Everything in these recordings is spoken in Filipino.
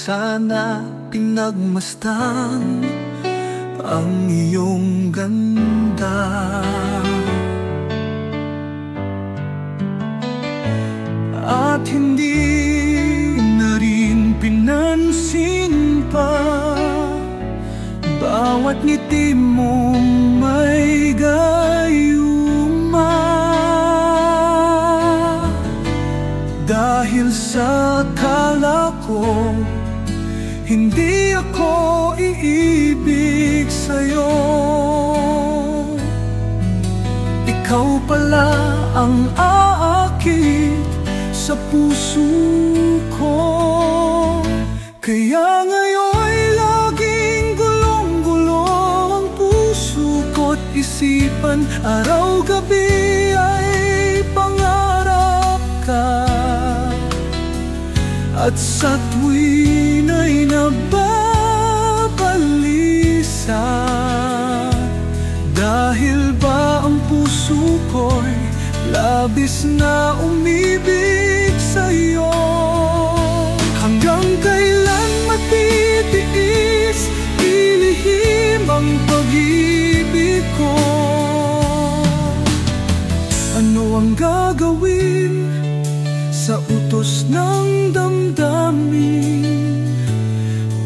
sana pinagmasdan ang iyong ganda. At hindi na rin pinansin pa bawat ngiti mong may gayuma. Dahil sa akala ko hindi ako iibig sa'yo, ikaw pala ang aakit sa puso ko. Kaya ngayon'y laging gulong-gulo ang puso ko't isipan, araw-gabi ay pangarap ka. At sa tuwin ay nababalisa, dahil ba ang puso ko'y labis na umibig sa'yo. Hanggang kailan matitiis, ilihim ang pag-ibig ko? Ano ang gagawin sa utos ng damdamin?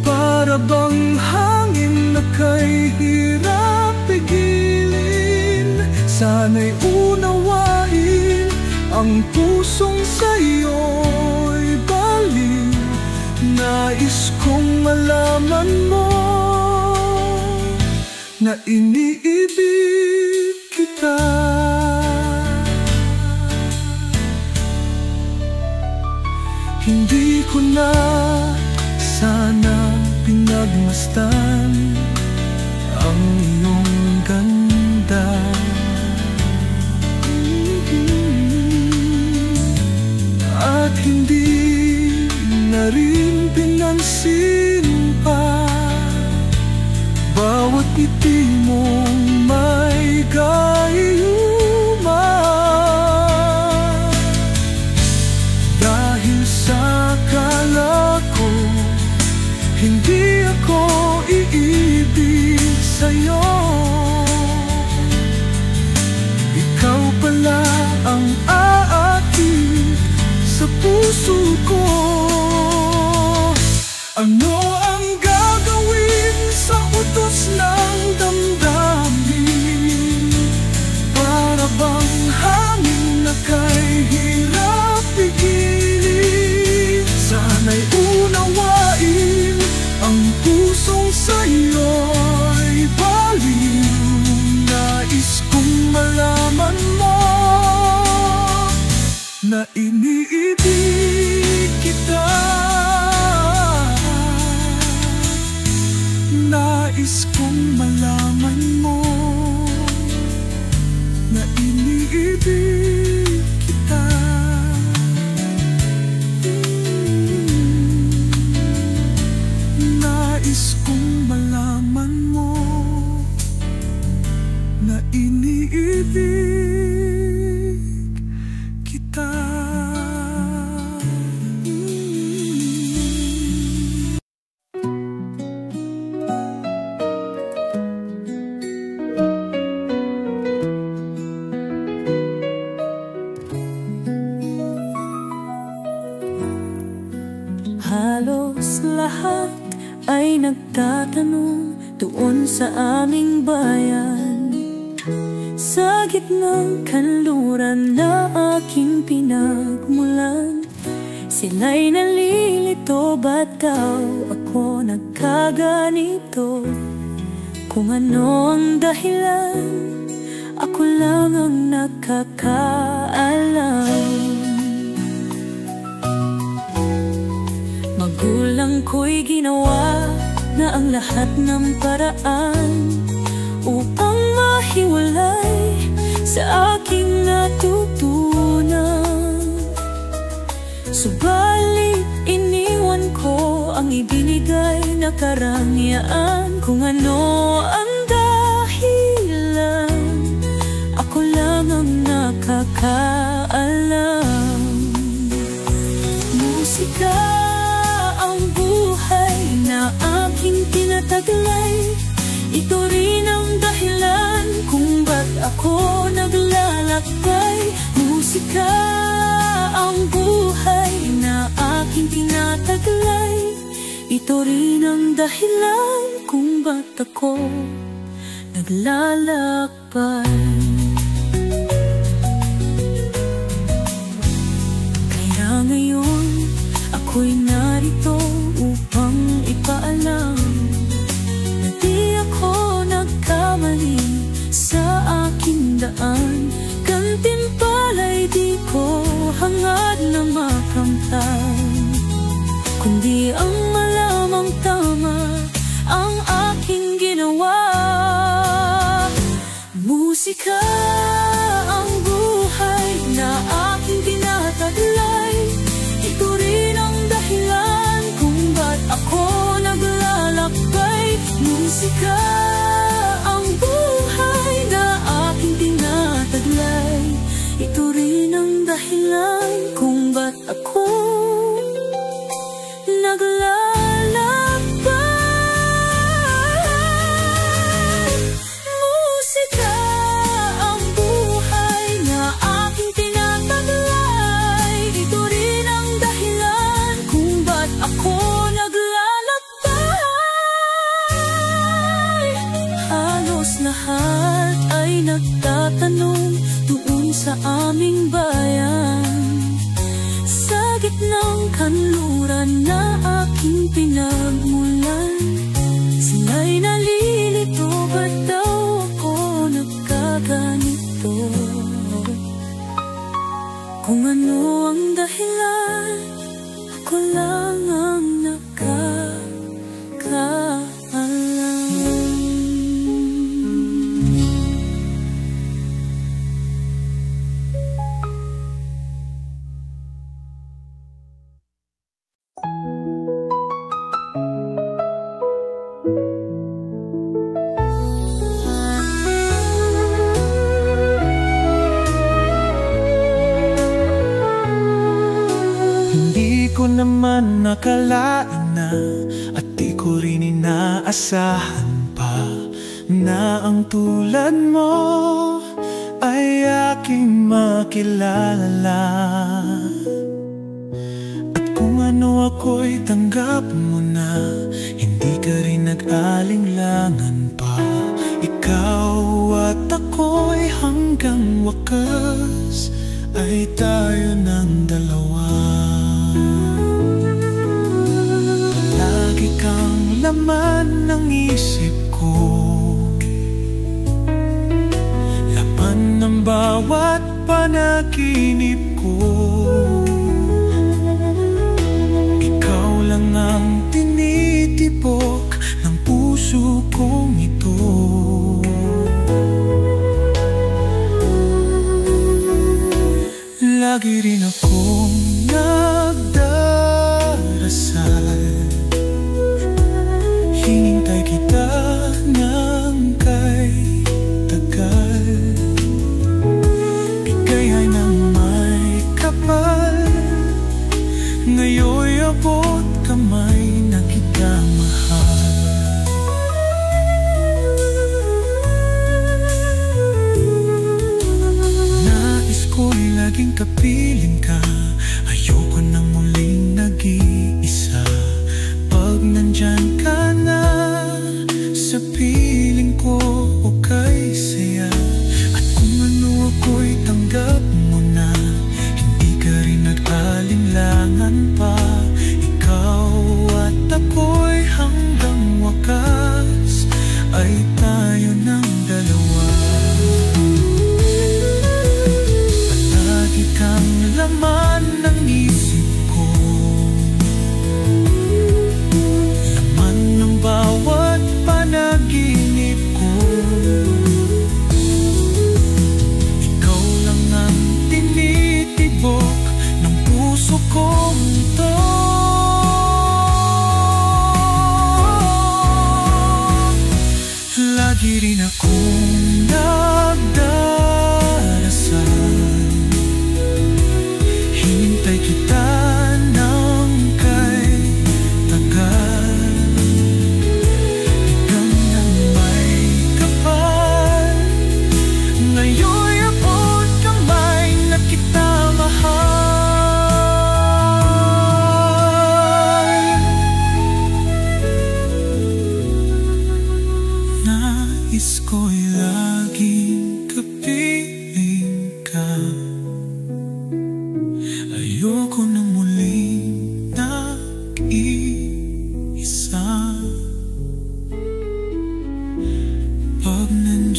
Para bang hangin na kay hirap pigilin? Sana'y unawain ang pusong sa'yo'y baliw. Nais kong malaman mo na iniibig kita. Hindi ko na sana pinagmasdan ang iyong ganda. At hindi na rin pinansin pa bawat ngiti mong may gayuma. Dahil sa akala ko hindi ako iibig sa'yo, ikaw pala ang aakit sa puso ko. Ano ang gagawin sa utos ng damdamin? Para bang hangin na kay hirap pigilin? Sana'y unawain ang pusong sa'yo'y baliw. Nais kong malaman mo na iniibig kita. Nais kong malaman mo na iniibig kita. Nais kong malaman mo na iniibig kita. Halos lahat ay nagtatanong doon sa aming bayan, sa gitnang kanluran na aking pinagmulan. Sila'y nalilito, ba't daw ako nagkaganito? Kung ano ang dahilan, ako lang ang nakakaalam. Magulang ko'y ginawa na ang lahat ng paraan upang mahiwalay sa aking natutunan. Subalit iniwan ko ang ibinigay na karangyaan. Kung ano ang dahilan, ako lang ang nakakaalam. Musika ang buhay tinataglay. Ito rin ang dahilan kung ba't ako naglalakbay. Musika ang buhay na aking tinataglay. Ito rin ang dahilan kung ba't ako naglalakbay. Kaya ngayon ako'y narito upang ipaalam na di ako nagkamali sa aking daan. Gantimpala'y di ko hangad na makamtan, kundi ang malamang tama ang aking ginawa. Musika ang buhay na aking tinataglay. Ito rin ang dahilan kung ba't ako naglalakbay. Musika ang buhay na aking tinataglay. Ito rin ang dahilan kung ba't ako naglalakbay. Musika ang buhay na aking tinataglay. Ito rin ang dahilan kung ba't ako naglalakbay. Halos lahat ay nagtatanong doon sa aming bayan, sa gitnang kanluran na aking pinagmulan. Sila'y nalilito, ba't daw ako nagkaganito? Kung ano ang dahilan, ako lang ang nakakaalam. Ko naman nakalaan na, at di ko rin inaasahan pa, na ang tulad mo ay aking makilala. At kung ano ako'y tanggap mo na, hindi ka rin nag-alinlangan pa. Ikaw at ako'y hanggang wakas ay tayo ng dalawa. Kang laman ng isip ko, laman ng bawat panaginip ko. Ikaw lang ang tinitipok ng puso kong ito. Lagi rin akong nagdarasal, hinintay kita ng kay tagal. Bigay ay ng may kapal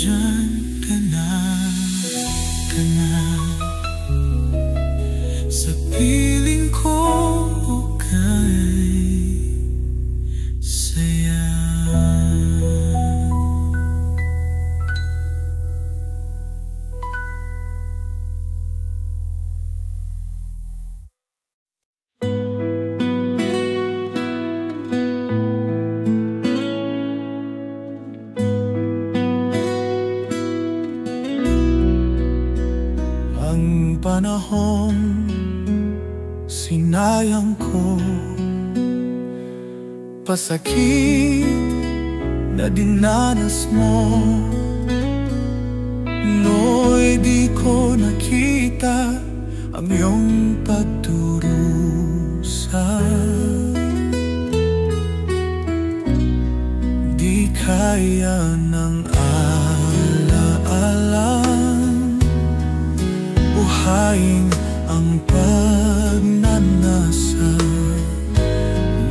nandyan ka na sa piling ko kay saya. Ang panahong sinayang ko, pasakit na dinanas mo, no'y di ko nakita ang iyong pagdurusa. Di kaya ng ala-alang buhayin ang pagnanasa.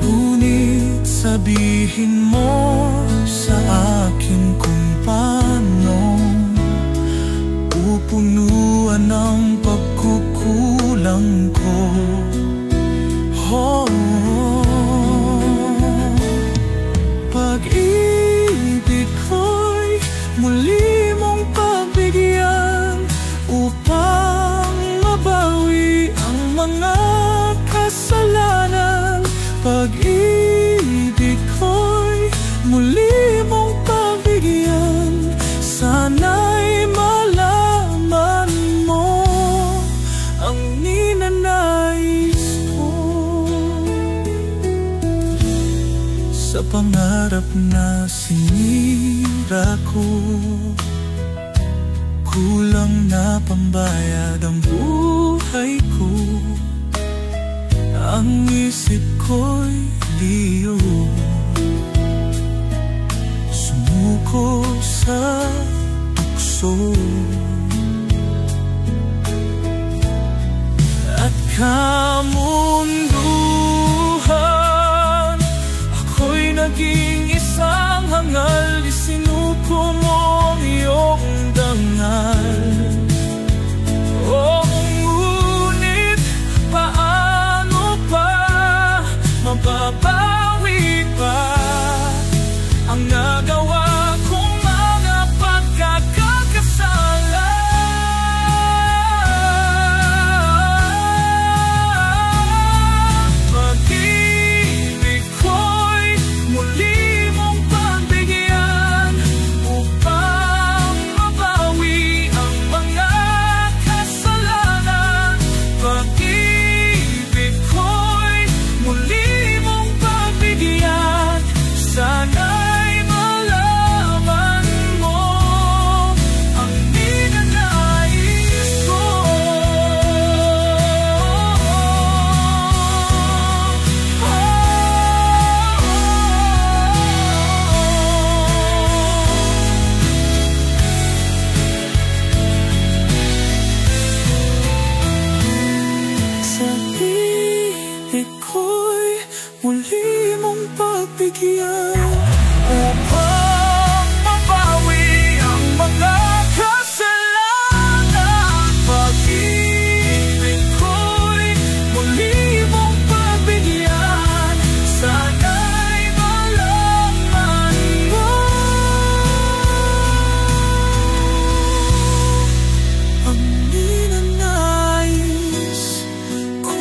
Ngunit sabihin mo sa akin kung paano pupunuan ang pagkukulang ko. Oh, pag-ibig ko'y muli mong pagbigyan upang mabawi ang mga kasalanan. Pag-ibig ko'y muli mong pagbigyan, sana'y malaman mo ang ninanais ko. Sa pangarap na sinira ko, kulang na pambayad ang buhay ko. Ang isip ko'y liyo, sumuko sa tukso. At kamunduhan, ako'y naging isang hangal. Isinuko mo ang iyong dangal. Oh, ngunit paano pa mababawi pa ang nagawa kong mga pagkakasala? Pag-ibig ko'y muli mong pagbigyan upang mabawi ang mga kasalanan. Pag-ibig ko'y muli mong pagbigyan, sana'y malaman mo ang ninanais ko. Sa piling ko'y muli mong pagbigyan upang mabawi ang mga kasalanan. Pag-ibig ko'y muli mong pagbigyan, sana'y malaman mo ang ninanais ko.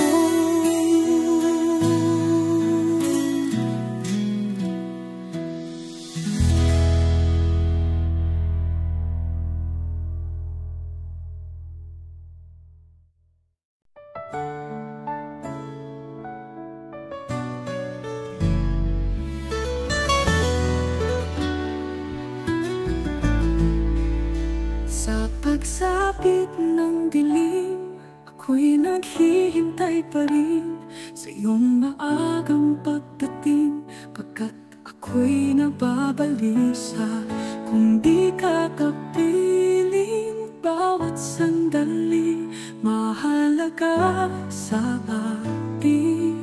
Sa pagsapit ng dilim, ako'y naghihintay pa rin sa iyong maagang pagdating, pagkat ako'y nababalisa kung di ka kapiling. Bawat sandali mahalaga sa akin.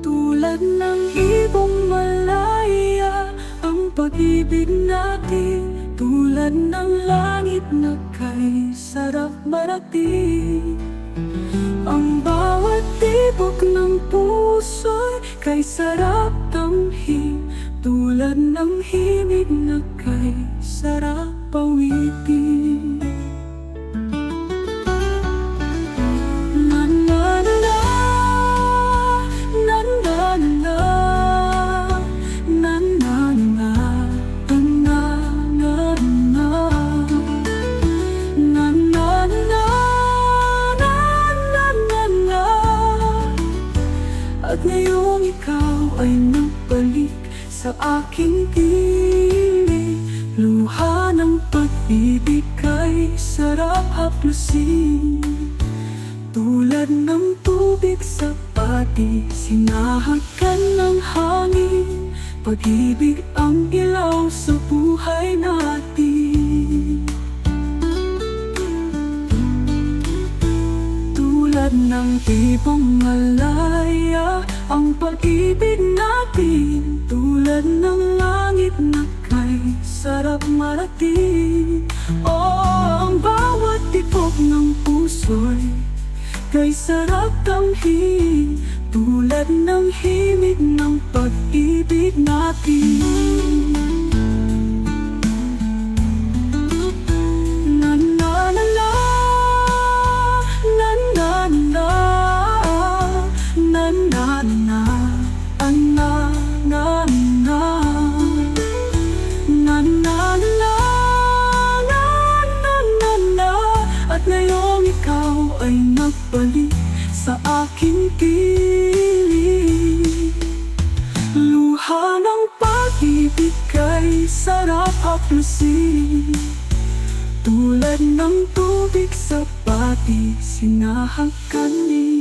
Tulad ng ibong malaya, ang pag-ibig natin, tulad ng langit na kay sarap marating. Ang bawat tibok ng puso'y kay sarap tamhin, tulad ng himig na kay sarap pawitin. Na na na na, na na na na, na na na, na na na, na na na, na na. At ngayong ikaw ay nagbalik sa aking piling, luha ng pag-ibig kay sarap haplusin. Tulad ng tubig sa pati, sinahagan ng hangin, pag-ibig ang ilaw sa buhay natin. Tulad ng ibong malaya ang pag-ibig natin, tulad ng langit na kay sarap marating. Oh, ang bawat tibok ng puso'y kay sarap tamhin, tulad ng himig ng pag-ibig natin. Na na na na, na na na, na na na, na na na, na na na, na na. At ngayong ikaw ay nagbalik sa aking piling, luha ng pag-ibig kay sarap haplusin. Tulad ng tubig sa pati, sinahaganin.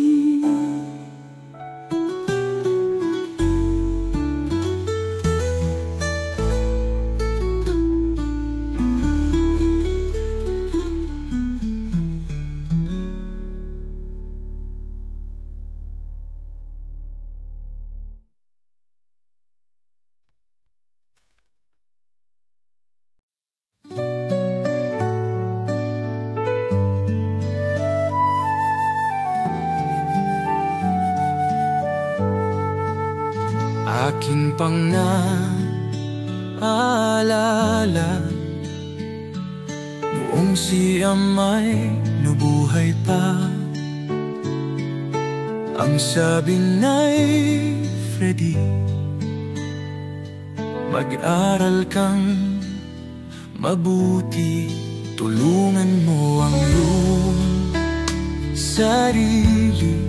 Akin pang naalala noong si Amay nabuhay pa. Ang sabi na'y Freddy, mag-aral kang mabuti, tulungan mo ang iyong sarili.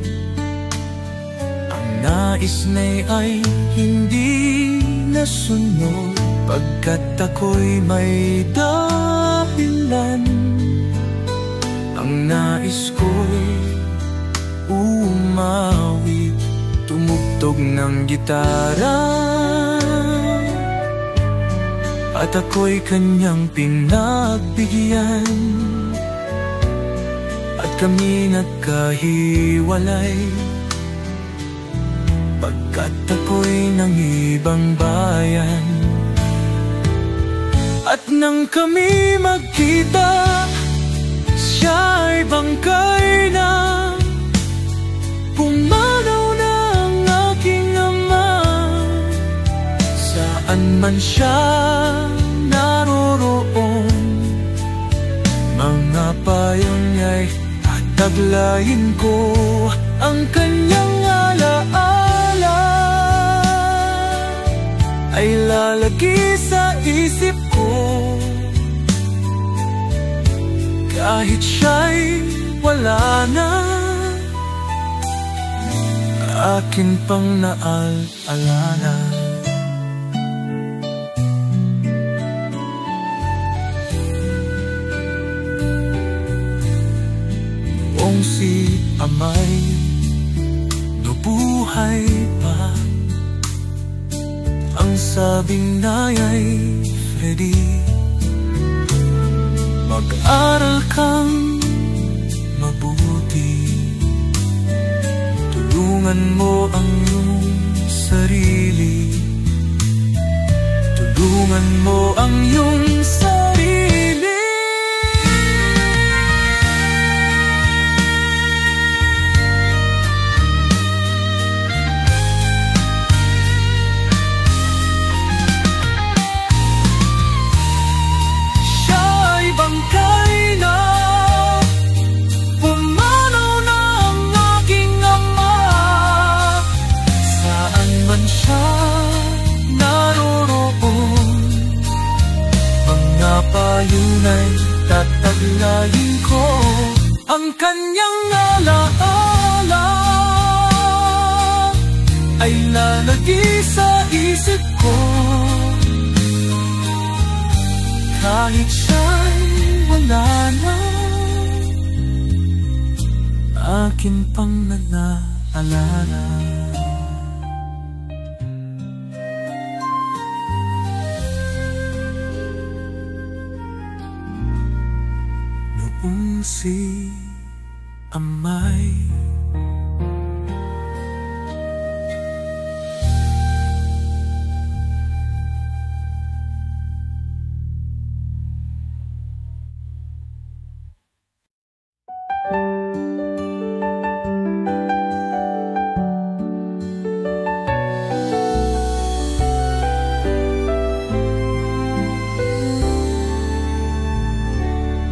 Nais na'y ay hindi nasunod, pagkat ako'y may dahilan. Ang nais ko'y umawit, tumugtog ng gitara, at ako'y kanyang pinagbigyan. At kami nagkahiwalay, pagkat ako'y ng ibang bayan. At nang kami magkita, siya'y bangkay na, pumanaw na ang aking ama. Saan man siya naroroon, mga payo niya'y tataglayin ko. Ang kanyang alaala ay lalagi sa isip ko, kahit siya'y wala na. Akin pang naalala. Noong si Amay nabuhay pa, ang sabing na'y Freddy, mag-aral kang mabuti, tulungan mo ang iyong sarili, tulungan Tulungan mo ang iyong sarili. Siya'y bangkay na, pumanaw na ang aking ama. Saan man siya naroroon, mga payunay tataglayin ko ang kanyang alaala. Ay lalagi sa isip ko, kahit siya'y wala na, akin pang nag-aalala. Noong si Amay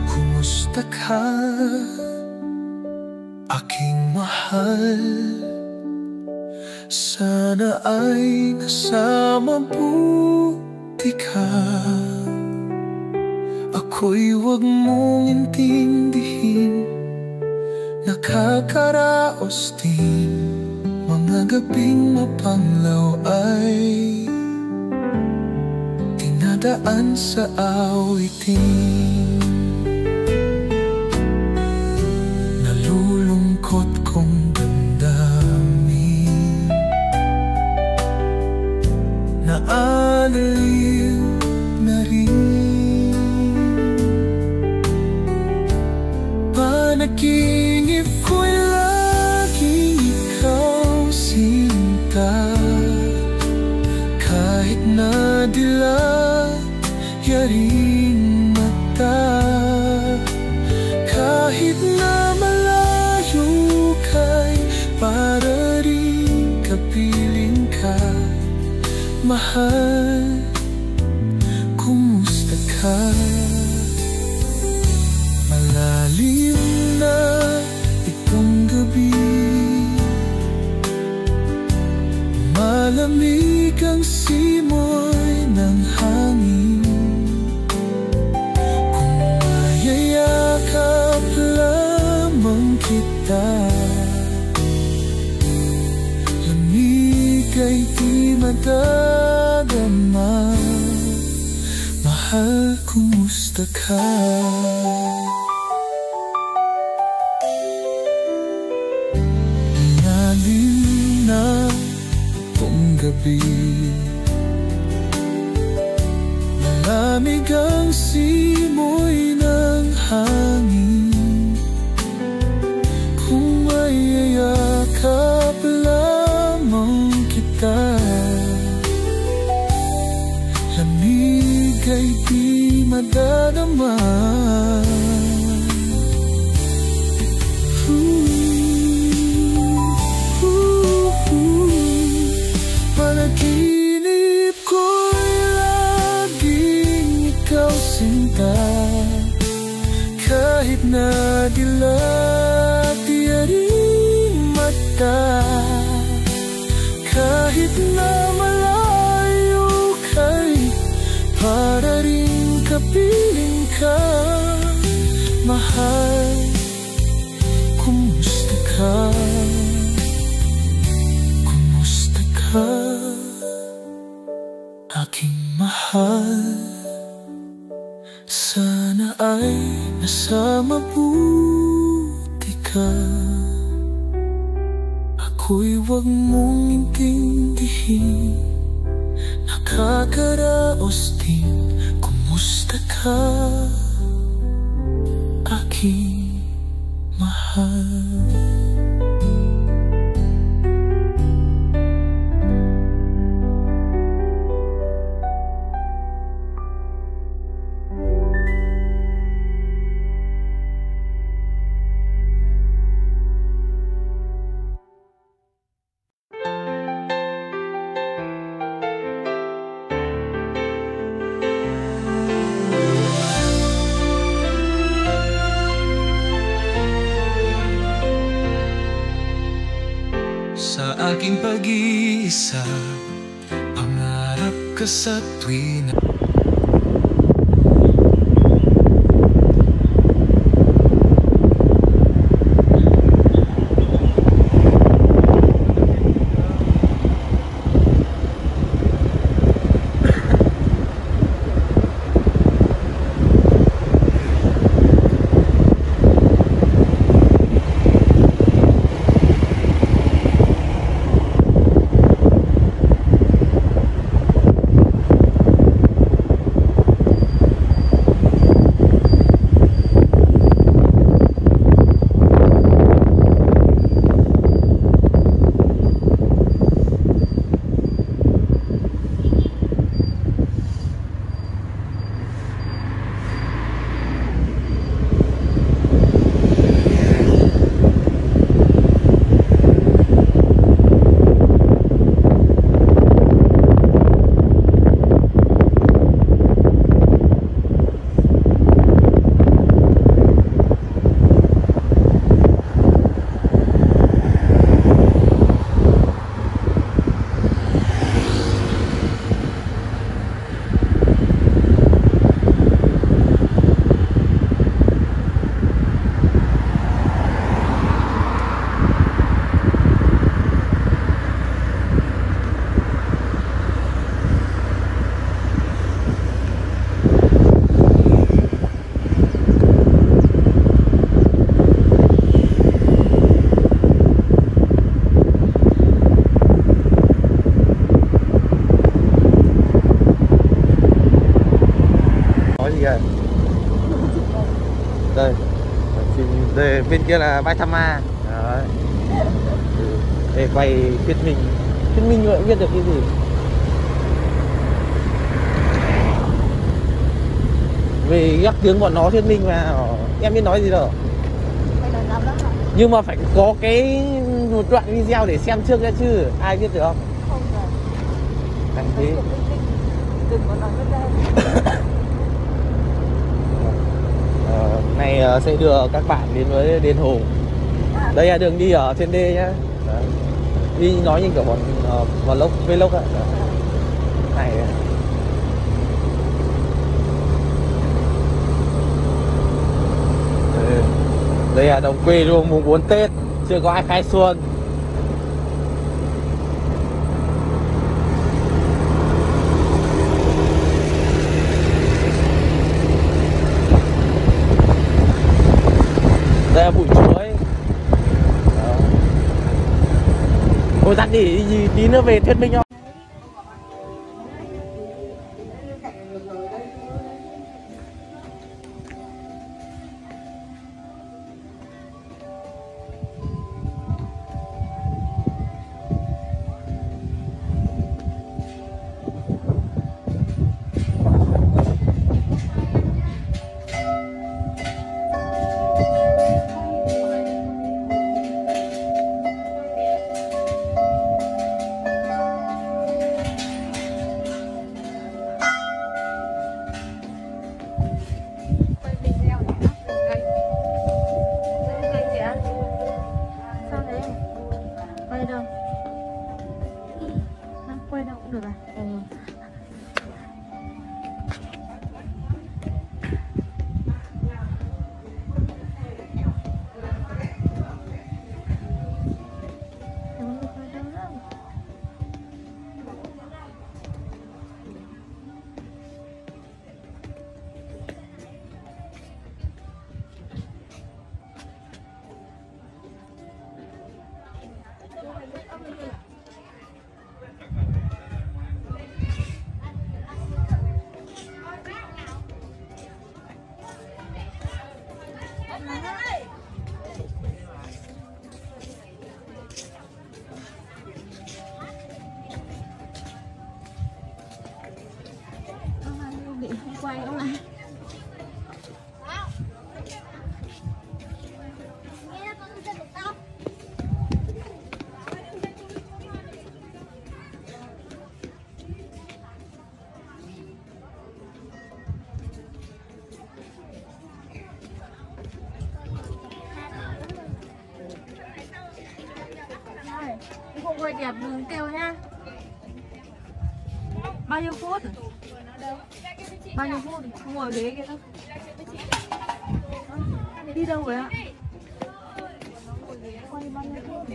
kumusta ka, aking mahal? Sana ay nasa mabuti ka. Ako'y huwag mong intindihin, nakakaraos din. Mga gabing mapanglaw ay dinadaan sa awitin. Nalulungkot kong damdamin, naaliw na rin. Panaginip ko'y laging ikaw sinta, kahit nadilat yaring mata. Kahit na malayo ka'y para rin kapiling ka. Mahal, kumusta ka? Malalim na itong gabi, malamig ang simoy ng hangin. Kung mayayakap lamang kita, lamig ay di madadama. Mahal, kumusta ka? Inalim na itong gabi, malamig ang simoy ng hangin. Kung mayayakap lamang kita, lamig ay di madadama. Panaginip ko'y laging ikaw sinta, kahit na dilat yaring mata. Kahit na malayo ka'y para rin kapiling ka. Mahal, kumusta ka? Kumusta ka, aking mahal? Sana ay nasa mabuti ka. Ako'y huwag mong intindihin, nakakaraos din. Kumusta ka, aking mahal? pag-iisa, pangarap ka sa tuwina. Đây, đây bên kia là bãi Tham Ma. Đấy. Để quay thuyết minh nữa biết được cái gì. Vì gắt tiếng bọn nó thuyết minh mà em biết nói gì đâu. Nhưng mà phải có cái một đoạn video để xem trước ra chứ, ai biết được không? Không rồi. Thành thế. Đừng có nói với em. Này sẽ đưa các bạn đến với đền Hùng. Đây là đường đi ở trên đê nhá. Đấy. Đi nói như kiểu vlog ạ. Này. Đây là đồng quê luôn, mùng 4 Tết chưa có ai khai xuân. Đây là bụi chuối. Ôi dắt đi tí nữa về thuyết minh không? Quay đâu cũng được à? Quay ông này. Không quay đẹp đừng kêu nha. Bao nhiêu phút? Bao nhiêu phút? Ngồi ghế kia thôi. Đi đâu vậy ạ? Con đi bao nhiêu phút?